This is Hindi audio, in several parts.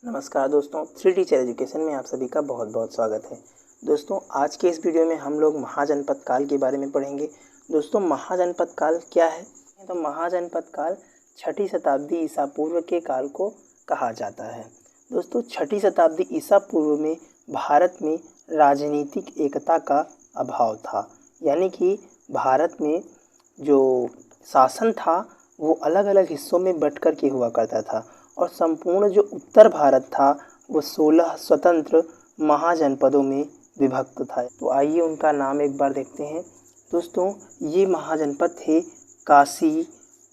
नमस्कार दोस्तों, थ्री टीचर एजुकेशन में आप सभी का बहुत बहुत स्वागत है। दोस्तों, आज के इस वीडियो में हम लोग महाजनपद काल के बारे में पढ़ेंगे। दोस्तों, महाजनपद काल क्या है? तो महाजनपद काल छठी शताब्दी ईसा पूर्व के काल को कहा जाता है। दोस्तों, छठी शताब्दी ईसा पूर्व में भारत में राजनीतिक एकता का अभाव था, यानी कि भारत में जो शासन था वो अलग अलग हिस्सों में बँट कर के हुआ करता था और संपूर्ण जो उत्तर भारत था वो 16 स्वतंत्र महाजनपदों में विभक्त था। तो आइए उनका नाम एक बार देखते हैं। दोस्तों, ये महाजनपद थे काशी,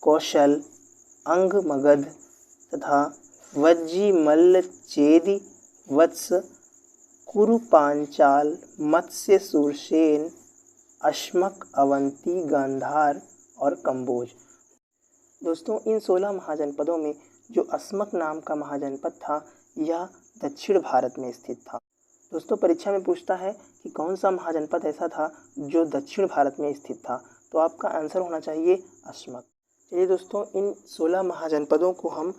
कौशल, अंग, मगध तथा वज्जी, मल्ल, चेदी, वत्स, कुरु, पांचाल, मत्स्य, सुरसेन, अश्मक, अवंती, गांधार और कंबोज। दोस्तों, इन 16 महाजनपदों में जो अस्मक नाम का महाजनपद था यह दक्षिण भारत में स्थित था। दोस्तों, परीक्षा में पूछता है कि कौन सा महाजनपद ऐसा था जो दक्षिण भारत में स्थित था, तो आपका आंसर होना चाहिए अस्मक। चलिए दोस्तों, इन 16 महाजनपदों को हम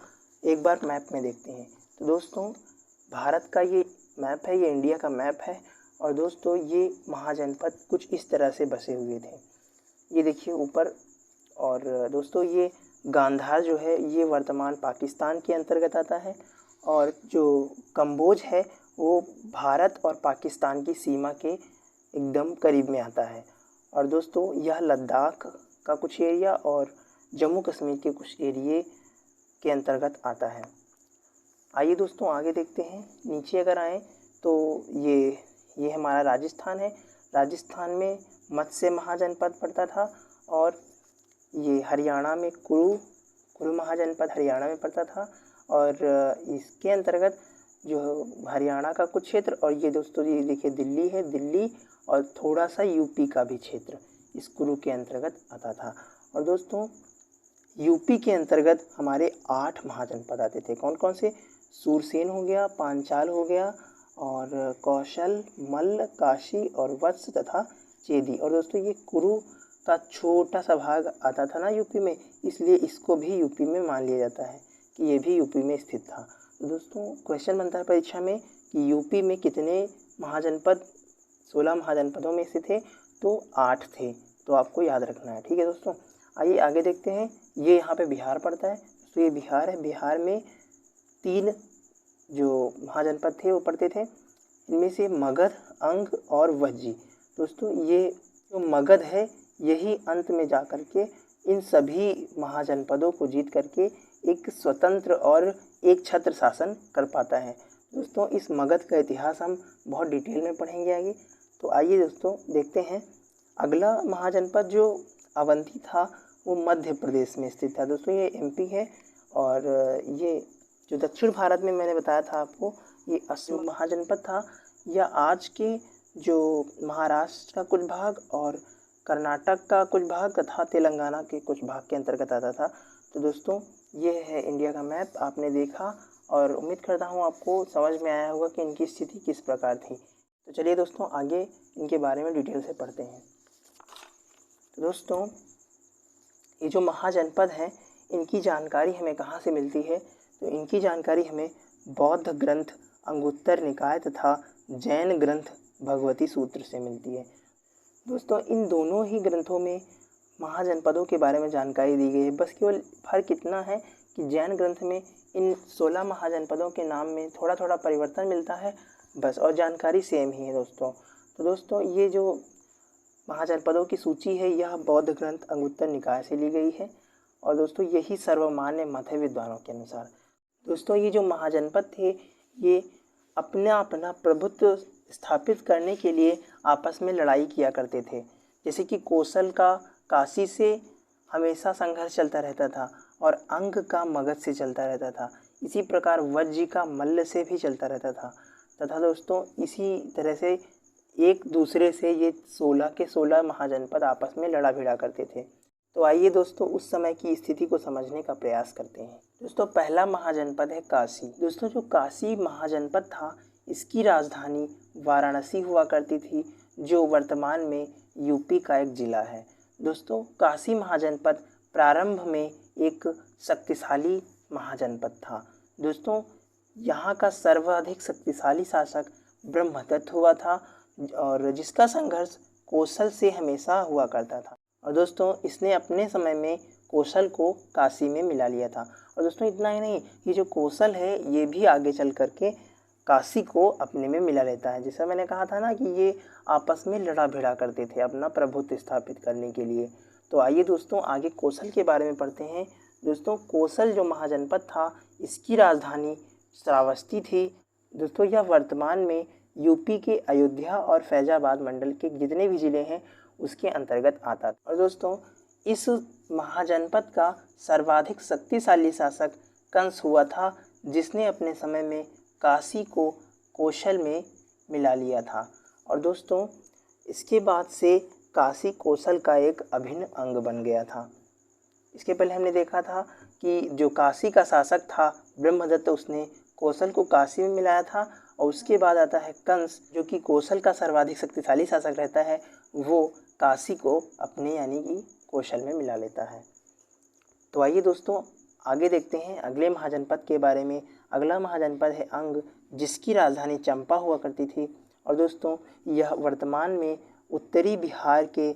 एक बार मैप में देखते हैं। तो दोस्तों, भारत का ये मैप है, ये इंडिया का मैप है और दोस्तों ये महाजनपद कुछ इस तरह से बसे हुए थे। ये देखिए ऊपर, और दोस्तों ये गांधार जो है ये वर्तमान पाकिस्तान के अंतर्गत आता है और जो कंबोज है वो भारत और पाकिस्तान की सीमा के एकदम करीब में आता है। और दोस्तों यह लद्दाख का कुछ एरिया और जम्मू कश्मीर के कुछ एरिए के अंतर्गत आता है। आइए दोस्तों आगे देखते हैं। नीचे अगर आएँ तो ये हमारा राजस्थान है। राजस्थान में मत्स्य महाजनपद पड़ता था और ये हरियाणा में कुरु महाजनपद हरियाणा में पड़ता था और इसके अंतर्गत जो हरियाणा का कुछ क्षेत्र, और ये दोस्तों ये देखिए दिल्ली है, दिल्ली और थोड़ा सा यूपी का भी क्षेत्र इस कुरु के अंतर्गत आता था। और दोस्तों यूपी के अंतर्गत हमारे 8 महाजनपद आते थे। कौन कौन से? सुरसेन हो गया, पांचाल हो गया और कौशल, मल्ल, काशी और वत्स तथा चेदी। और दोस्तों ये कुरु का छोटा सा भाग आता था ना यूपी में, इसलिए इसको भी यूपी में मान लिया जाता है कि ये भी यूपी में स्थित था। तो दोस्तों क्वेश्चन बनता है परीक्षा में कि यूपी में कितने महाजनपद 16 महाजनपदों में स्थित थे? तो 8 थे, तो आपको याद रखना है। ठीक है दोस्तों, आइए आगे देखते हैं। ये यहाँ पे बिहार पड़ता है, तो ये बिहार है। बिहार में 3 जो महाजनपद थे वो पड़ते थे, इनमें से मगध, अंग और वज्जी। दोस्तों ये जो मगध है यही अंत में जा कर के इन सभी महाजनपदों को जीत करके एक स्वतंत्र और एक छत्र शासन कर पाता है। दोस्तों इस मगध का इतिहास हम बहुत डिटेल में पढ़ेंगे आगे। तो आइए दोस्तों देखते हैं। अगला महाजनपद जो अवंती था वो मध्य प्रदेश में स्थित था। दोस्तों ये एमपी है और ये जो दक्षिण भारत में मैंने बताया था आपको, ये अस्म महाजनपद था। यह आज के जो महाराष्ट्र का कुछ भाग और कर्नाटक का कुछ भाग तथा तेलंगाना के कुछ भाग के अंतर्गत आता था। तो दोस्तों ये है इंडिया का मैप, आपने देखा और उम्मीद करता हूँ आपको समझ में आया होगा कि इनकी स्थिति किस प्रकार थी। तो चलिए दोस्तों आगे इनके बारे में डिटेल से पढ़ते हैं। तो दोस्तों ये जो महाजनपद हैं इनकी जानकारी हमें कहाँ से मिलती है? तो इनकी जानकारी हमें बौद्ध ग्रंथ अंगुत्तर निकाय तथा जैन ग्रंथ भगवती सूत्र से मिलती है। दोस्तों इन दोनों ही ग्रंथों में महाजनपदों के बारे में जानकारी दी गई है। बस केवल फर्क इतना है कि जैन ग्रंथ में इन 16 महाजनपदों के नाम में थोड़ा थोड़ा परिवर्तन मिलता है बस, और जानकारी सेम ही है दोस्तों। तो दोस्तों ये जो महाजनपदों की सूची है यह बौद्ध ग्रंथ अंगुत्तर निकाय से ली गई है और दोस्तों यही सर्वमान्य मत है विद्वानों के अनुसार। दोस्तों ये जो महाजनपद थे ये अपना प्रभुत्व स्थापित करने के लिए आपस में लड़ाई किया करते थे। जैसे कि कौशल का काशी से हमेशा संघर्ष चलता रहता था और अंग का मगध से चलता रहता था। इसी प्रकार वज्जी का मल्ल से भी चलता रहता था तथा दोस्तों इसी तरह से एक दूसरे से ये 16 के 16 महाजनपद आपस में लड़ा भिड़ा करते थे। तो आइए दोस्तों उस समय की स्थिति को समझने का प्रयास करते हैं। दोस्तों पहला महाजनपद है काशी। दोस्तों जो काशी महाजनपद था इसकी राजधानी वाराणसी हुआ करती थी, जो वर्तमान में यूपी का एक ज़िला है। दोस्तों काशी महाजनपद प्रारंभ में एक शक्तिशाली महाजनपद था। दोस्तों यहाँ का सर्वाधिक शक्तिशाली शासक ब्रह्मदत्त हुआ था और जिसका संघर्ष कौशल से हमेशा हुआ करता था। और दोस्तों इसने अपने समय में कौशल को काशी में मिला लिया था। और दोस्तों इतना ही नहीं, ये जो कौशल है ये भी आगे चल करके काशी को अपने में मिला लेता है। जैसा मैंने कहा था ना कि ये आपस में लड़ा भिड़ा करते थे अपना प्रभुत्व स्थापित करने के लिए। तो आइए दोस्तों आगे कौशल के बारे में पढ़ते हैं। दोस्तों कौशल जो महाजनपद था इसकी राजधानी श्रावस्ती थी। दोस्तों यह वर्तमान में यूपी के अयोध्या और फैजाबाद मंडल के जितने भी ज़िले हैं उसके अंतर्गत आता था। और दोस्तों इस महाजनपद का सर्वाधिक शक्तिशाली शासक कंस हुआ था, जिसने अपने समय में काशी को कौशल में मिला लिया था। और दोस्तों इसके बाद से काशी कौशल का एक अभिन्न अंग बन गया था। इसके पहले हमने देखा था कि जो काशी का शासक था ब्रह्मदत्त, उसने कौशल को काशी में मिलाया था। और उसके बाद आता है कंस, जो कि कौशल का सर्वाधिक शक्तिशाली शासक रहता है, वो काशी को अपने यानी कि कौशल में मिला लेता है। तो आइए दोस्तों आगे देखते हैं अगले महाजनपद के बारे में। अगला महाजनपद है अंग, जिसकी राजधानी चंपा हुआ करती थी। और दोस्तों यह वर्तमान में उत्तरी बिहार के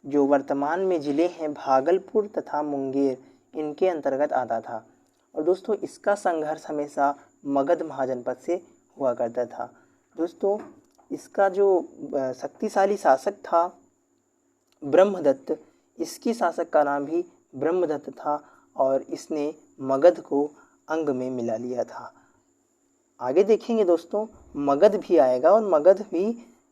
जो वर्तमान में ज़िले हैं भागलपुर तथा मुंगेर, इनके अंतर्गत आता था। और दोस्तों इसका संघर्ष हमेशा मगध महाजनपद से हुआ करता था। दोस्तों इसका जो शक्तिशाली शासक था ब्रह्मदत्त, इसकी शासक का नाम भी ब्रह्मदत्त था और इसने मगध को अंग में मिला लिया था। आगे देखेंगे दोस्तों मगध भी आएगा और मगध भी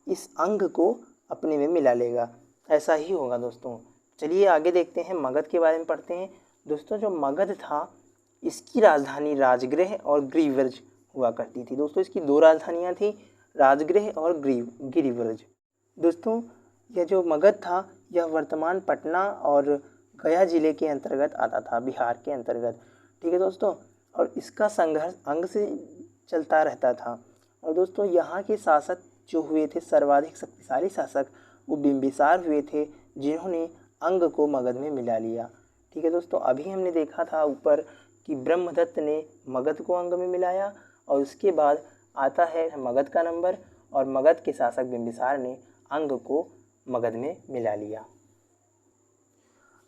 इस अंग को अपने में मिला लेगा। ऐसा ही होगा दोस्तों। चलिए आगे देखते हैं, मगध के बारे में पढ़ते हैं। दोस्तों जो मगध था इसकी राजधानी राजगृह और गिरिव्रज हुआ करती थी। दोस्तों इसकी दो राजधानियाँ थी, राजगृह और गिरिव्रज। दोस्तों यह जो मगध था यह वर्तमान पटना और गया जिले के अंतर्गत आता था, बिहार के अंतर्गत। ठीक है दोस्तों, और इसका संघर्ष अंग से चलता रहता था। और दोस्तों यहाँ के शासक जो हुए थे सर्वाधिक शक्तिशाली शासक, वो बिंबिसार हुए थे, जिन्होंने अंग को मगध में मिला लिया। ठीक है दोस्तों, अभी हमने देखा था ऊपर कि ब्रह्मदत्त ने मगध को अंग में मिलाया और उसके बाद आता है मगध का नंबर, और मगध के शासक बिंबिसार ने अंग को मगध में मिला लिया।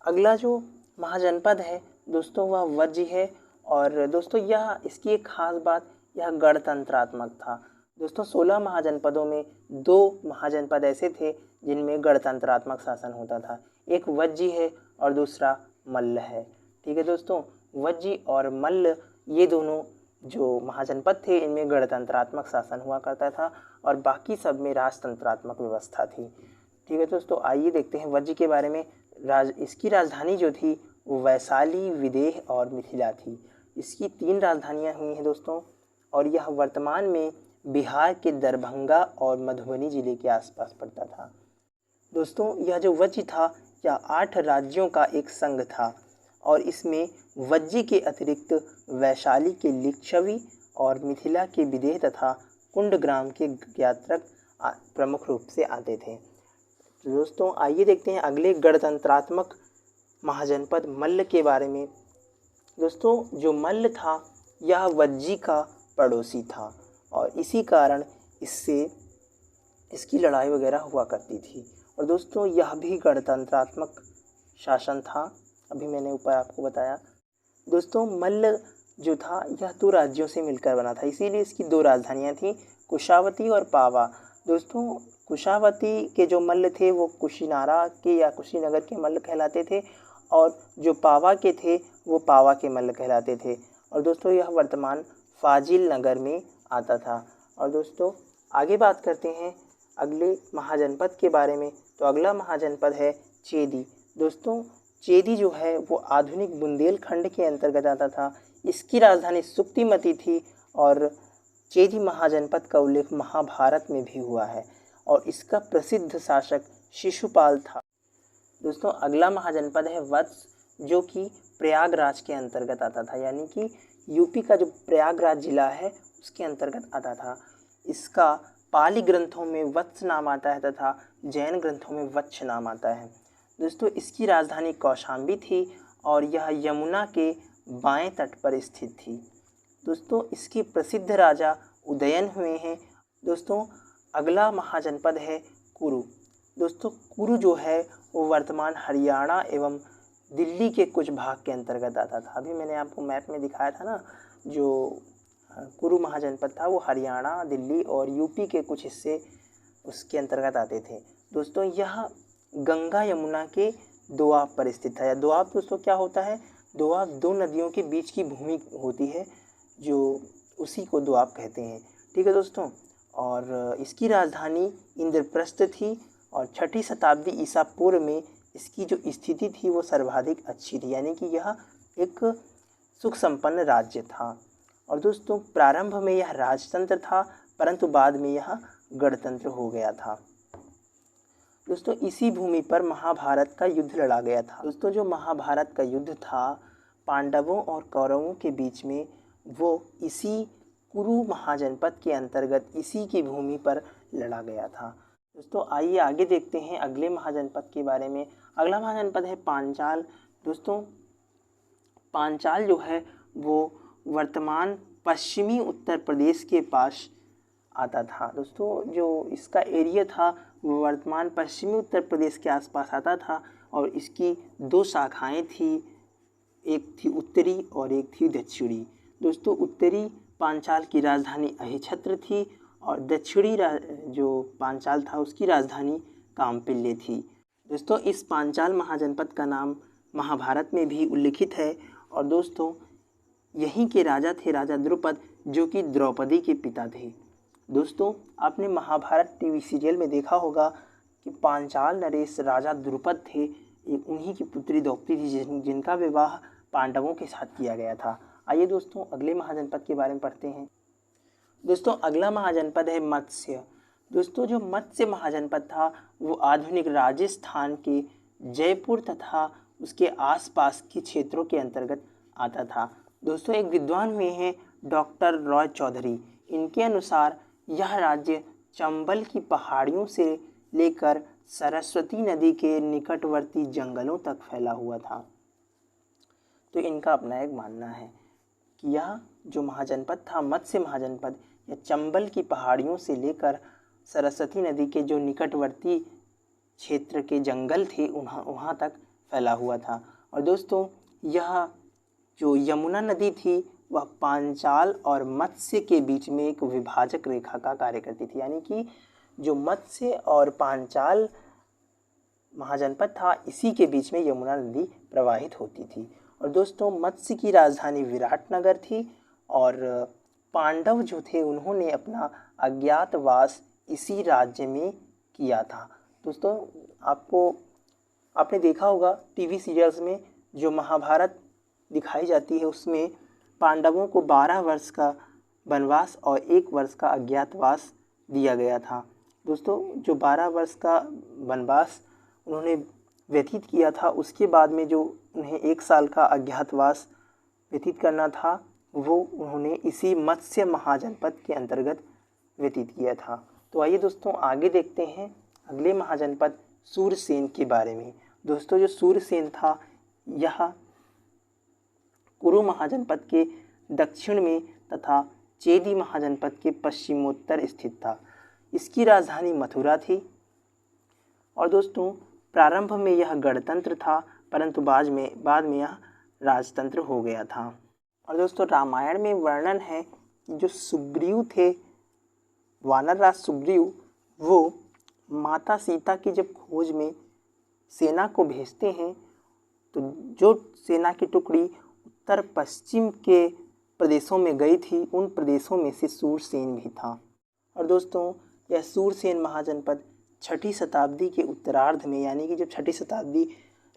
अगला जो महाजनपद है दोस्तों वह वज्र है। और दोस्तों यह इसकी एक खास बात, यह गणतंत्रात्मक था। दोस्तों 16 महाजनपदों में 2 महाजनपद ऐसे थे जिनमें गणतंत्रात्मक शासन होता था। एक वज्जी है और दूसरा मल्ल है। ठीक है दोस्तों, वज्जी और मल्ल ये दोनों जो महाजनपद थे इनमें गणतंत्रात्मक शासन हुआ करता था और बाकी सब में राजतंत्रात्मक व्यवस्था थी। ठीक है दोस्तों, आइए देखते हैं वज्जी के बारे में। इसकी राजधानी जो थी वो वैशाली, विदेह और मिथिला थी। इसकी 3 राजधानियाँ हुई हैं दोस्तों, और यह वर्तमान में बिहार के दरभंगा और मधुबनी जिले के आसपास पड़ता था। दोस्तों यह जो वज्जी था यह 8 राज्यों का एक संघ था और इसमें वज्जी के अतिरिक्त वैशाली के लिच्छवी और मिथिला के विदेह तथा कुंडग्राम के ज्ञात्रक प्रमुख रूप से आते थे। तो दोस्तों आइए देखते हैं अगले गणतंत्रात्मक महाजनपद मल्ल के बारे में। दोस्तों जो मल्ल था यह वज्जी का पड़ोसी था और इसी कारण इसकी लड़ाई वगैरह हुआ करती थी। और दोस्तों यह भी गणतंत्रात्मक शासन था, अभी मैंने ऊपर आपको बताया। दोस्तों मल्ल जो था यह 2 राज्यों से मिलकर बना था, इसीलिए इसकी 2 राजधानियाँ थीं, कुशावती और पावा। दोस्तों कुशावती के जो मल्ल थे वो कुशीनारा के या कुशीनगर के मल्ल कहलाते थे और जो पावा के थे वो पावा के मल्ल कहलाते थे। और दोस्तों यह वर्तमान फाजिल नगर में आता था। और दोस्तों आगे बात करते हैं अगले महाजनपद के बारे में। तो अगला महाजनपद है चेदी। दोस्तों चेदी जो है वो आधुनिक बुंदेलखंड के अंतर्गत आता था। इसकी राजधानी सुक्तिमती थी और चेदी महाजनपद का उल्लेख महाभारत में भी हुआ है और इसका प्रसिद्ध शासक शिशुपाल था। दोस्तों अगला महाजनपद है वत्स, जो कि प्रयागराज के अंतर्गत आता था, यानी कि यूपी का जो प्रयागराज जिला है उसके अंतर्गत आता था। इसका पाली ग्रंथों में वत्स नाम आता है तथा जैन ग्रंथों में वत्स नाम आता है। दोस्तों इसकी राजधानी कौशाम्बी थी और यह यमुना के बाएं तट पर स्थित थी। दोस्तों इसके प्रसिद्ध राजा उदयन हुए हैं। दोस्तों अगला महाजनपद है कुरु। दोस्तों कुरु जो है वो वर्तमान हरियाणा एवं दिल्ली के कुछ भाग के अंतर्गत आता था। अभी मैंने आपको मैप में दिखाया था ना, जो कुरु महाजनपद था वो हरियाणा, दिल्ली और यूपी के कुछ हिस्से उसके अंतर्गत आते थे। दोस्तों यह गंगा यमुना के दोआब पर स्थित था। या दोआब दोस्तों क्या होता है? दोआब दो नदियों के बीच की भूमि होती है, जो उसी को दोआब कहते हैं। ठीक है दोस्तों, और इसकी राजधानी इंद्रप्रस्थ थी और 6ठी शताब्दी ईसा पूर्व में इसकी जो स्थिति थी वो सर्वाधिक अच्छी थी, यानी कि यह एक सुख संपन्न राज्य था। और दोस्तों प्रारंभ में यह राजतंत्र था, परंतु बाद में यह गणतंत्र हो गया था। दोस्तों इसी भूमि पर महाभारत का युद्ध लड़ा गया था। दोस्तों जो महाभारत का युद्ध था पांडवों और कौरवों के बीच में, वो इसी कुरु महाजनपद के अंतर्गत इसी की भूमि पर लड़ा गया था। दोस्तों आइए आगे देखते हैं अगले महाजनपद के बारे में। अगला महाजनपद है पांचाल। दोस्तों पांचाल जो है वो वर्तमान पश्चिमी उत्तर प्रदेश के पास आता था। दोस्तों जो इसका एरिया था वो वर्तमान पश्चिमी उत्तर प्रदेश के आसपास आता था और इसकी दो शाखाएं थी, एक थी उत्तरी और एक थी दक्षिणी। दोस्तों उत्तरी पांचाल की राजधानी अहिछत्र थी और दक्षिणी जो पांचाल था उसकी राजधानी कामपिल्ले थी। दोस्तों इस पांचाल महाजनपद का नाम महाभारत में भी उल्लिखित है और दोस्तों यहीं के राजा थे राजा द्रुपद, जो कि द्रौपदी के पिता थे। दोस्तों आपने महाभारत टीवी सीरियल में देखा होगा कि पांचाल नरेश राजा द्रुपद थे, उन्हीं की पुत्री द्रौपदी थी जिनका विवाह पांडवों के साथ किया गया था। आइए दोस्तों अगले महाजनपद के बारे में पढ़ते हैं। दोस्तों अगला महाजनपद है मत्स्य। दोस्तों जो मत्स्य महाजनपद था वो आधुनिक राजस्थान के जयपुर तथा उसके आसपास के क्षेत्रों के अंतर्गत आता था। दोस्तों एक विद्वान हुए हैं डॉक्टर रॉय चौधरी। इनके अनुसार यह राज्य चंबल की पहाड़ियों से लेकर सरस्वती नदी के निकटवर्ती जंगलों तक फैला हुआ था। तो इनका अपना एक मानना है कि यह जो महाजनपद था मत्स्य महाजनपद, यह चंबल की पहाड़ियों से लेकर सरस्वती नदी के जो निकटवर्ती क्षेत्र के जंगल थे वहाँ तक फैला हुआ था। और दोस्तों यह जो यमुना नदी थी वह पांचाल और मत्स्य के बीच में एक विभाजक रेखा का कार्य करती थी, यानी कि जो मत्स्य और पांचाल महाजनपद था इसी के बीच में यमुना नदी प्रवाहित होती थी। और दोस्तों मत्स्य की राजधानी विराटनगर थी और पांडव जो थे उन्होंने अपना अज्ञातवास इसी राज्य में किया था। दोस्तों आपने देखा होगा टीवी सीरियल्स में जो महाभारत दिखाई जाती है उसमें पांडवों को 12 वर्ष का वनवास और 1 वर्ष का अज्ञातवास दिया गया था। दोस्तों जो 12 वर्ष का वनवास उन्होंने व्यतीत किया था, उसके बाद में जो उन्हें 1 साल का अज्ञातवास व्यतीत करना था वो उन्होंने इसी मत्स्य महाजनपद के अंतर्गत व्यतीत किया था। तो आइए दोस्तों आगे देखते हैं अगले महाजनपद सूरसेन के बारे में। दोस्तों जो सूरसेन था यह कुरु महाजनपद के दक्षिण में तथा चेदी महाजनपद के पश्चिमोत्तर स्थित था। इसकी राजधानी मथुरा थी और दोस्तों प्रारंभ में यह गणतंत्र था, परंतु बाद में यह राजतंत्र हो गया था। और दोस्तों रामायण में वर्णन है कि जो सुग्रीव थे, वानरराज सुग्रीव, वो माता सीता की जब खोज में सेना को भेजते हैं तो जो सेना की टुकड़ी उत्तर पश्चिम के प्रदेशों में गई थी उन प्रदेशों में से सूरसेन भी था। और दोस्तों यह सूरसेन महाजनपद 6ठी शताब्दी के उत्तरार्ध में, यानी कि जब 6ठी शताब्दी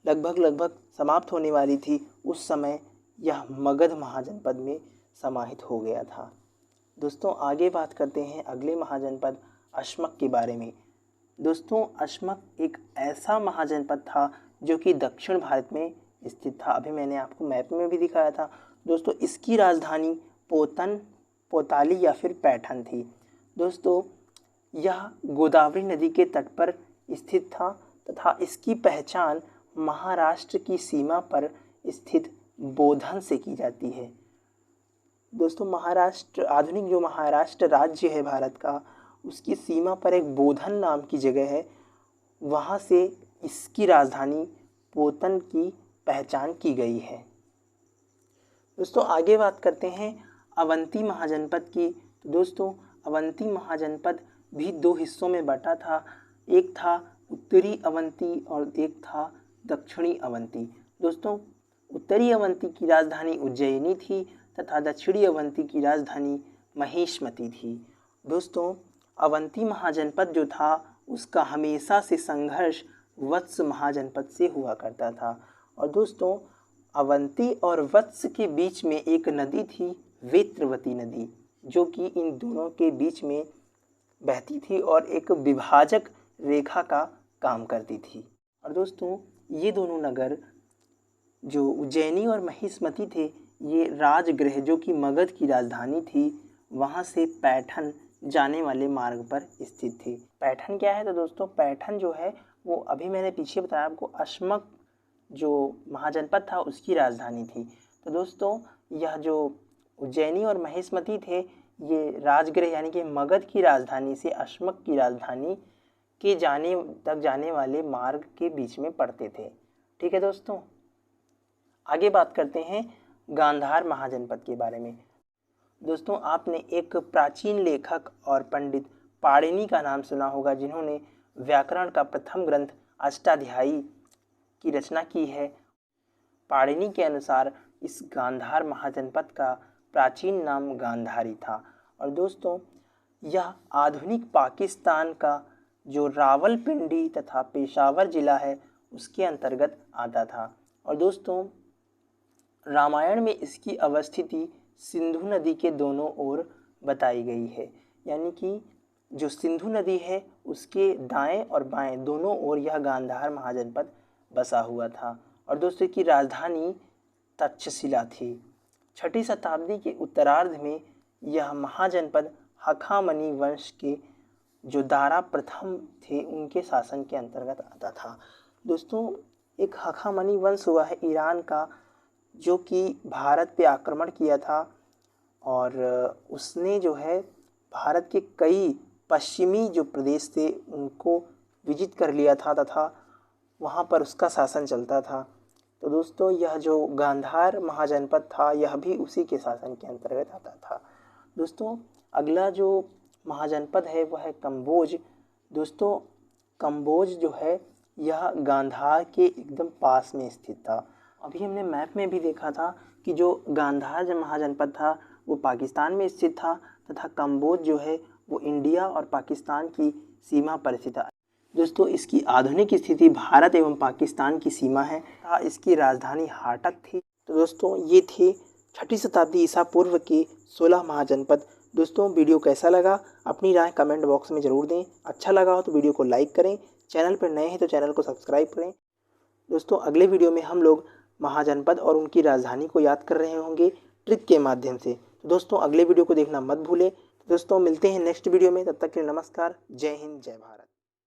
लगभग समाप्त होने वाली थी उस समय यह मगध महाजनपद में समाहित हो गया था। दोस्तों आगे बात करते हैं अगले महाजनपद अश्मक के बारे में। दोस्तों अश्मक एक ऐसा महाजनपद था जो कि दक्षिण भारत में स्थित था। अभी मैंने आपको मैप में भी दिखाया था। दोस्तों इसकी राजधानी पोताली या फिर पैठन थी। दोस्तों यह गोदावरी नदी के तट पर स्थित था तथा इसकी पहचान महाराष्ट्र की सीमा पर स्थित बोधन से की जाती है। दोस्तों महाराष्ट्र, आधुनिक जो महाराष्ट्र राज्य है भारत का, उसकी सीमा पर एक बोधन नाम की जगह है, वहाँ से इसकी राजधानी पोतन की पहचान की गई है। दोस्तों आगे बात करते हैं अवंती महाजनपद की। तो दोस्तों अवंती महाजनपद भी दो हिस्सों में बटा था, एक था उत्तरी अवंती और एक था दक्षिणी अवंती। दोस्तों उत्तरी अवंती की राजधानी उज्जैनी थी तथा दक्षिणी अवंती की राजधानी महिष्मती थी। दोस्तों अवंती महाजनपद जो था उसका हमेशा से संघर्ष वत्स महाजनपद से हुआ करता था। और दोस्तों अवंती और वत्स के बीच में एक नदी थी, वेत्रवती नदी, जो कि इन दोनों के बीच में बहती थी और एक विभाजक रेखा का काम करती थी। और दोस्तों ये दोनों नगर जो उज्जैनी और महिष्मती थे, ये राजगृह जो कि मगध की राजधानी थी, वहाँ से पैठन जाने वाले मार्ग पर स्थित थी। पैठन क्या है? तो दोस्तों पैठन जो है वो अभी मैंने पीछे बताया आपको, अश्मक जो महाजनपद था उसकी राजधानी थी। तो दोस्तों यह जो उज्जैनी और महिष्मती थे, ये राजगृह यानी कि मगध की राजधानी से अश्मक की राजधानी के जाने वाले मार्ग के बीच में पड़ते थे। ठीक है दोस्तों, आगे बात करते हैं गांधार महाजनपद के बारे में। दोस्तों आपने एक प्राचीन लेखक और पंडित पाणिनि का नाम सुना होगा, जिन्होंने व्याकरण का प्रथम ग्रंथ अष्टाध्यायी की रचना की है। पाणिनि के अनुसार इस गांधार महाजनपद का प्राचीन नाम गांधारी था। और दोस्तों यह आधुनिक पाकिस्तान का जो रावलपिंडी तथा पेशावर जिला है उसके अंतर्गत आता था। और दोस्तों रामायण में इसकी अवस्थिति सिंधु नदी के दोनों ओर बताई गई है, यानी कि जो सिंधु नदी है उसके दाएं और बाएं दोनों ओर यह गांधार महाजनपद बसा हुआ था। और दोस्तों की राजधानी तक्षशिला थी। 6ठी शताब्दी के उत्तरार्ध में यह महाजनपद हखामनी वंश के जो दारा प्रथम थे उनके शासन के अंतर्गत आता था। दोस्तों एक हखामनी वंश हुआ है ईरान का, जो कि भारत पे आक्रमण किया था और उसने जो है भारत के कई पश्चिमी जो प्रदेश थे उनको विजित कर लिया था तथा वहाँ पर उसका शासन चलता था। तो दोस्तों यह जो गांधार महाजनपद था यह भी उसी के शासन के अंतर्गत आता था। दोस्तों अगला जो महाजनपद है वह है कंबोज। दोस्तों कंबोज जो है यह गांधार के एकदम पास में स्थित था। अभी हमने मैप में भी देखा था कि जो गांधार जो महाजनपद था वो पाकिस्तान में स्थित था तथा कंबोज जो है वो इंडिया और पाकिस्तान की सीमा पर स्थित है। दोस्तों इसकी आधुनिक स्थिति भारत एवं पाकिस्तान की सीमा है। इसकी राजधानी हाटक थी। तो दोस्तों ये थे 6ठी शताब्दी ईसा पूर्व के 16 महाजनपद। दोस्तों वीडियो कैसा लगा अपनी राय कमेंट बॉक्स में ज़रूर दें। अच्छा लगा हो तो वीडियो को लाइक करें, चैनल पर नए हैं तो चैनल को सब्सक्राइब करें। दोस्तों अगले वीडियो में हम लोग महाजनपद और उनकी राजधानी को याद कर रहे होंगे ट्रिक के माध्यम से। तो दोस्तों अगले वीडियो को देखना मत भूलें। दोस्तों मिलते हैं नेक्स्ट वीडियो में, तब तक के लिए नमस्कार, जय हिंद, जय भारत।